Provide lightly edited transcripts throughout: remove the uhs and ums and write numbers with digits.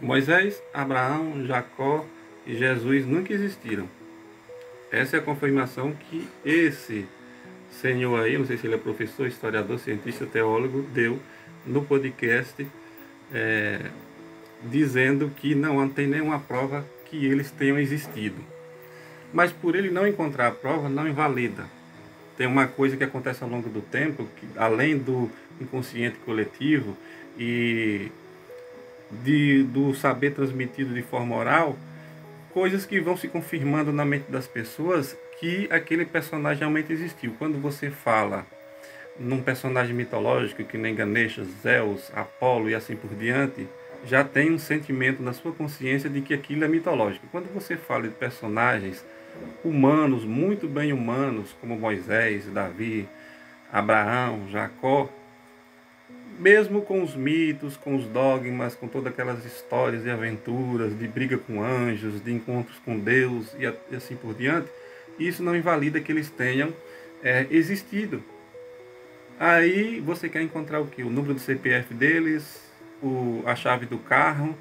Moisés, Abraão, Jacó e Jesus nunca existiram. Essa é a confirmação que esse senhor aí, não sei se ele é professor, historiador, cientista, teólogo, deu no podcast, dizendo que não tem nenhuma prova que eles tenham existido. Mas por ele não encontrar a prova, não invalida. Tem uma coisa que acontece ao longo do tempo, que além do inconsciente coletivo e do saber transmitido de forma oral, coisas que vão se confirmando na mente das pessoas que aquele personagem realmente existiu. Quando você fala num personagem mitológico que nem Ganesha, Zeus, Apolo e assim por diante, já tem um sentimento na sua consciência de que aquilo é mitológico. Quando você fala de personagens humanos, muito bem humanos, como Moisés, Davi, Abraão, Jacó, mesmo com os mitos, com os dogmas, com todas aquelas histórias de aventuras, de briga com anjos, de encontros com Deus e assim por diante, isso não invalida que eles tenham existido. Aí você quer encontrar o que? O número do CPF deles, a chave do carro,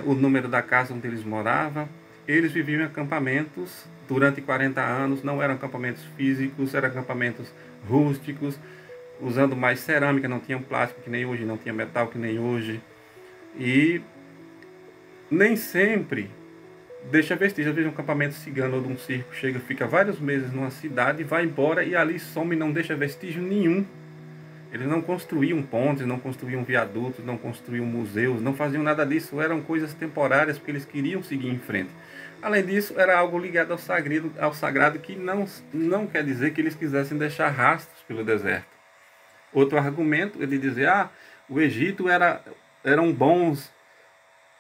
o número da casa onde eles moravam. Eles viviam em acampamentos durante 40 anos, não eram acampamentos físicos, eram acampamentos rústicos, usando mais cerâmica, não tinha plástico que nem hoje, não tinha metal que nem hoje. E nem sempre deixa vestígio. Às vezes um acampamento cigano ou de um circo chega, fica vários meses numa cidade, vai embora e ali some e não deixa vestígio nenhum. Eles não construíam pontes, não construíam viadutos, não construíam museus, não faziam nada disso. Eram coisas temporárias porque eles queriam seguir em frente. Além disso, era algo ligado ao sagrado que não quer dizer que eles quisessem deixar rastros pelo deserto. Outro argumento é de dizer, o Egito eram bons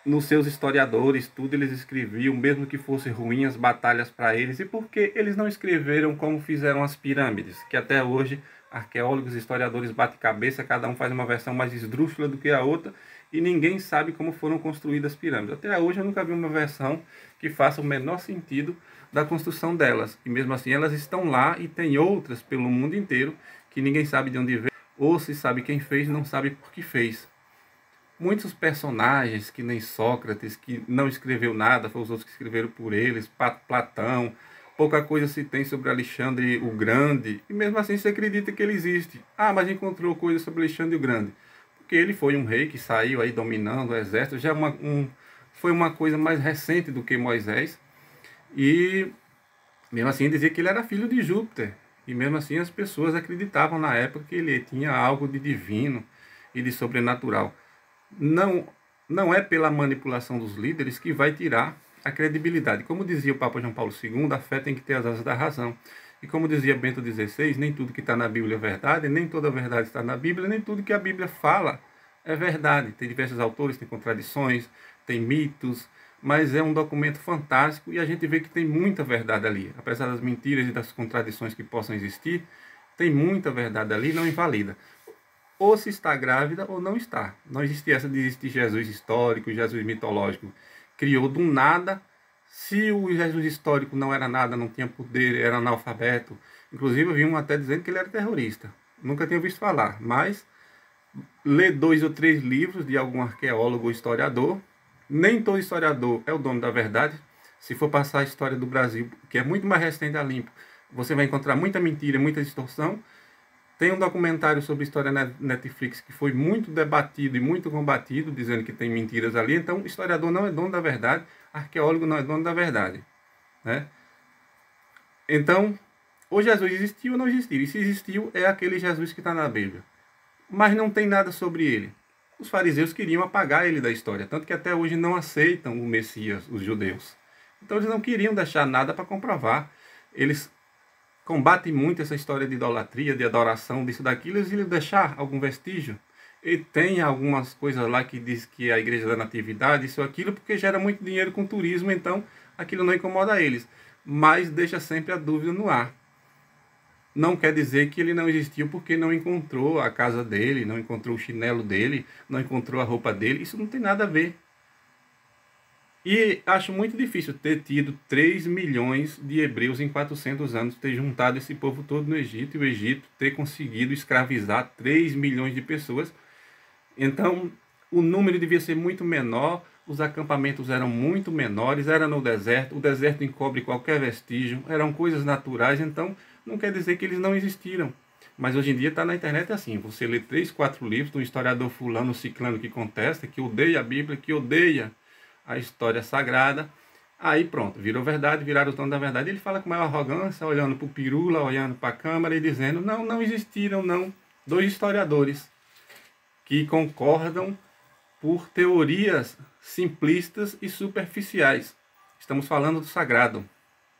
nos seus historiadores, tudo eles escreviam, mesmo que fossem ruins as batalhas para eles. E por que eles não escreveram como fizeram as pirâmides? Que até hoje arqueólogos e historiadores batem cabeça, cada um faz uma versão mais esdrúxula do que a outra, e ninguém sabe como foram construídas as pirâmides. Até hoje eu nunca vi uma versão que faça o menor sentido da construção delas. E mesmo assim elas estão lá e tem outras pelo mundo inteiro que ninguém sabe de onde veio, ou se sabe quem fez, não sabe por que fez. Muitos personagens, que nem Sócrates, que não escreveu nada, foram os outros que escreveram por eles, Platão, pouca coisa se tem sobre Alexandre o Grande, e mesmo assim você acredita que ele existe. Mas encontrou coisa sobre Alexandre o Grande, porque ele foi um rei que saiu aí dominando o exército, já foi uma coisa mais recente do que Moisés, e mesmo assim dizia que ele era filho de Júpiter, e mesmo assim as pessoas acreditavam na época que ele tinha algo de divino e de sobrenatural. Não é pela manipulação dos líderes que vai tirar a credibilidade. Como dizia o Papa João Paulo II, a fé tem que ter as asas da razão. E como dizia Bento XVI, nem tudo que está na Bíblia é verdade, nem toda a verdade está na Bíblia, nem tudo que a Bíblia fala é verdade. Tem diversos autores, tem contradições, tem mitos, mas é um documento fantástico e a gente vê que tem muita verdade ali. Apesar das mentiras e das contradições que possam existir, tem muita verdade ali, não invalida. Ou se está grávida ou não está. Não existe essa de existir Jesus histórico, Jesus mitológico. Criou do nada. Se o Jesus histórico não era nada, não tinha poder, era analfabeto. Inclusive eu vi um até dizendo que ele era terrorista. Nunca tinha visto falar. Mas lê 2 ou 3 livros de algum arqueólogo ou historiador. Nem todo historiador é o dono da verdade. Se for passar a história do Brasil, que é muito mais recente a limpo, você vai encontrar muita mentira, muita distorção. Tem um documentário sobre história na Netflix que foi muito debatido e muito combatido, dizendo que tem mentiras ali. Então, o historiador não é dono da verdade, arqueólogo não é dono da verdade, né? Então, ou Jesus existiu ou não existiu. E se existiu, é aquele Jesus que está na Bíblia. Mas não tem nada sobre ele. Os fariseus queriam apagar ele da história, tanto que até hoje não aceitam o Messias, os judeus. Então, eles não queriam deixar nada para comprovar. Eles combate muito essa história de idolatria, de adoração, disso, daquilo, eles iam deixar algum vestígio. E tem algumas coisas lá que diz que é a igreja da natividade, isso ou aquilo, porque gera muito dinheiro com turismo, então aquilo não incomoda eles. Mas deixa sempre a dúvida no ar. Não quer dizer que ele não existiu porque não encontrou a casa dele, não encontrou o chinelo dele, não encontrou a roupa dele, isso não tem nada a ver. E acho muito difícil ter tido 3 milhões de hebreus em 400 anos, ter juntado esse povo todo no Egito, e o Egito ter conseguido escravizar 3 milhões de pessoas. Então, o número devia ser muito menor, os acampamentos eram muito menores, era no deserto, o deserto encobre qualquer vestígio, eram coisas naturais, então não quer dizer que eles não existiram. Mas hoje em dia está na internet assim, você lê 3, 4 livros de um historiador fulano, ciclano que contesta, que odeia a Bíblia, que odeia a história sagrada, aí pronto, virou verdade, viraram os donos da verdade. Ele fala com maior arrogância, olhando para o pirula, olhando para a câmera e dizendo, não, não existiram não, dois historiadores que concordam por teorias simplistas e superficiais. Estamos falando do sagrado.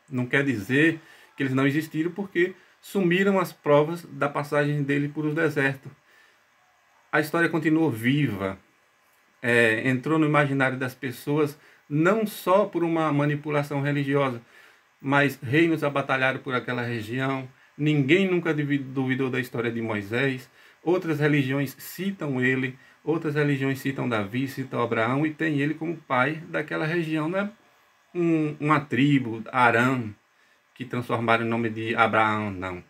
Não quer dizer que eles não existiram porque sumiram as provas da passagem dele por o deserto. A história continuou viva, entrou no imaginário das pessoas não só por uma manipulação religiosa, mas reinos abatalharam por aquela região, ninguém nunca duvidou da história de Moisés, outras religiões citam ele, outras religiões citam Davi, citam Abraão e tem ele como pai daquela região. Não é uma tribo, Arã, que transformaram o nome de Abraão, não.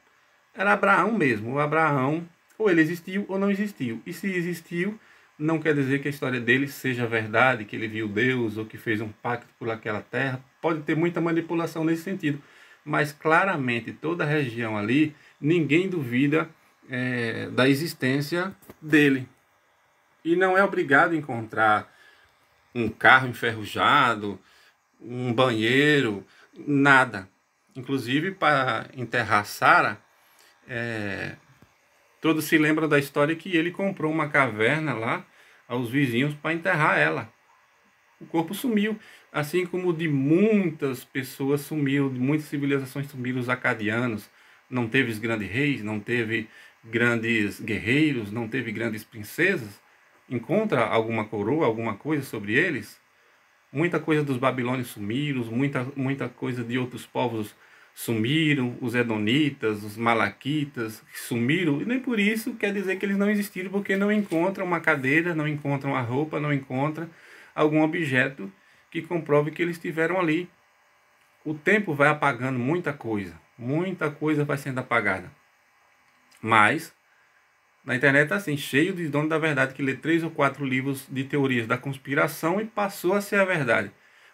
Era Abraão mesmo, o Abraão, ou ele existiu ou não existiu. E se existiu, não quer dizer que a história dele seja verdade, que ele viu Deus ou que fez um pacto por aquela terra. Pode ter muita manipulação nesse sentido. Mas claramente toda a região ali, ninguém duvida da existência dele. E não é obrigado a encontrar um carro enferrujado, um banheiro, nada. Inclusive, para enterrar Sara, todos se lembram da história que ele comprou uma caverna lá aos vizinhos para enterrar ela. O corpo sumiu, assim como de muitas pessoas sumiu, de muitas civilizações sumiram. Os acadianos, não teve grandes reis, não teve grandes guerreiros, não teve grandes princesas. Encontra alguma coroa, alguma coisa sobre eles? Muita coisa dos babilônios sumiram, muita coisa de outros povos sumiram, os edonitas, os malaquitas sumiram, e nem por isso quer dizer que eles não existiram, porque não encontram uma cadeira, não encontram a roupa, não encontram algum objeto que comprove que eles estiveram ali. O tempo vai apagando muita coisa vai sendo apagada. Mas na internet assim, cheio de dono da verdade que lê 3 ou 4 livros de teorias da conspiração e passou a ser a verdade.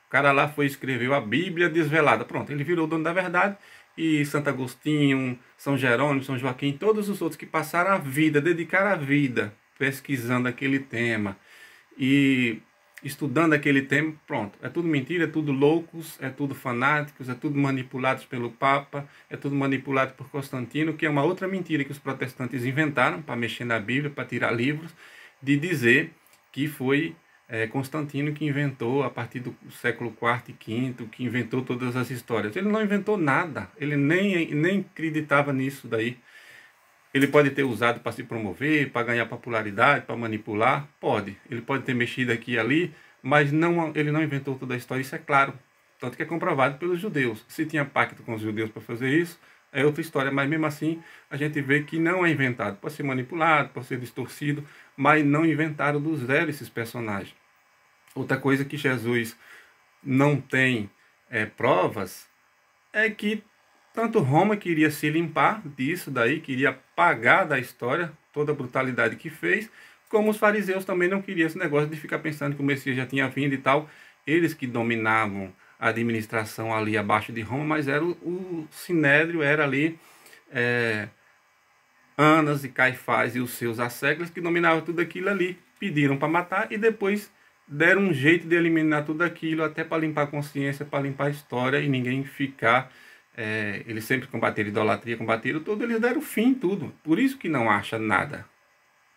O cara lá foi escreveu a Bíblia desvelada. Pronto, ele virou o dono da verdade. E Santo Agostinho, São Jerônimo, São Joaquim, todos os outros que passaram a vida, dedicaram a vida pesquisando aquele tema e estudando aquele tema, pronto. É tudo mentira, é tudo loucos, é tudo fanáticos, é tudo manipulados pelo Papa, é tudo manipulado por Constantino, que é uma outra mentira que os protestantes inventaram para mexer na Bíblia, para tirar livros, de dizer que foi Constantino que inventou, a partir do século IV e V, que inventou todas as histórias. Ele não inventou nada, ele nem acreditava nisso daí. Ele pode ter usado para se promover, para ganhar popularidade, para manipular, pode. Ele pode ter mexido aqui e ali, mas ele não inventou toda a história, isso é claro. Tanto que é comprovado pelos judeus. Se tinha pacto com os judeus para fazer isso, é outra história, mas mesmo assim a gente vê que não é inventado. Pode ser manipulado, pode ser distorcido, mas não inventaram do zero esses personagens. Outra coisa que Jesus não tem provas é que tanto Roma queria se limpar disso daí, queria apagar da história toda a brutalidade que fez, como os fariseus também não queriam esse negócio de ficar pensando que o Messias já tinha vindo e tal. Eles que dominavam a administração ali abaixo de Roma, mas era o Sinédrio, era ali Anas e Caifás e os seus asséculos que dominavam tudo aquilo ali. Pediram para matar e depois deram um jeito de eliminar tudo aquilo, até para limpar a consciência, para limpar a história e ninguém ficar... eles sempre combateram idolatria, combateram tudo, eles deram fim em tudo. Por isso que não acha nada.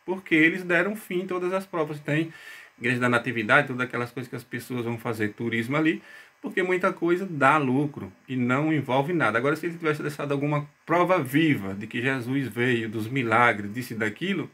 Porque eles deram fim em todas as provas. Tem Igreja da Natividade, todas aquelas coisas que as pessoas vão fazer turismo ali, porque muita coisa dá lucro e não envolve nada. Agora, se ele tivesse deixado alguma prova viva de que Jesus veio, dos milagres, disso e daquilo,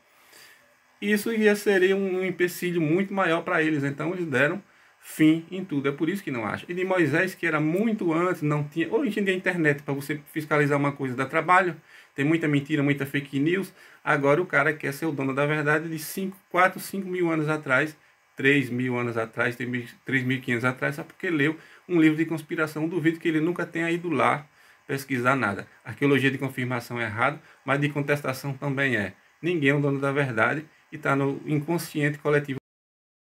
isso ia ser um empecilho muito maior para eles. Então, eles deram fim em tudo. É por isso que não acha. E de Moisés, que era muito antes, não tinha... Hoje em dia a internet, para você fiscalizar uma coisa, dá trabalho. Tem muita mentira, muita fake news. Agora o cara quer ser o dono da verdade de 4, 5 mil anos atrás, 3 mil anos atrás, 3.500 atrás, só porque leu um livro de conspiração. Duvido que ele nunca tenha ido lá pesquisar nada. Arqueologia de confirmação é errado, mas de contestação também é. Ninguém é o dono da verdade e está no inconsciente coletivo.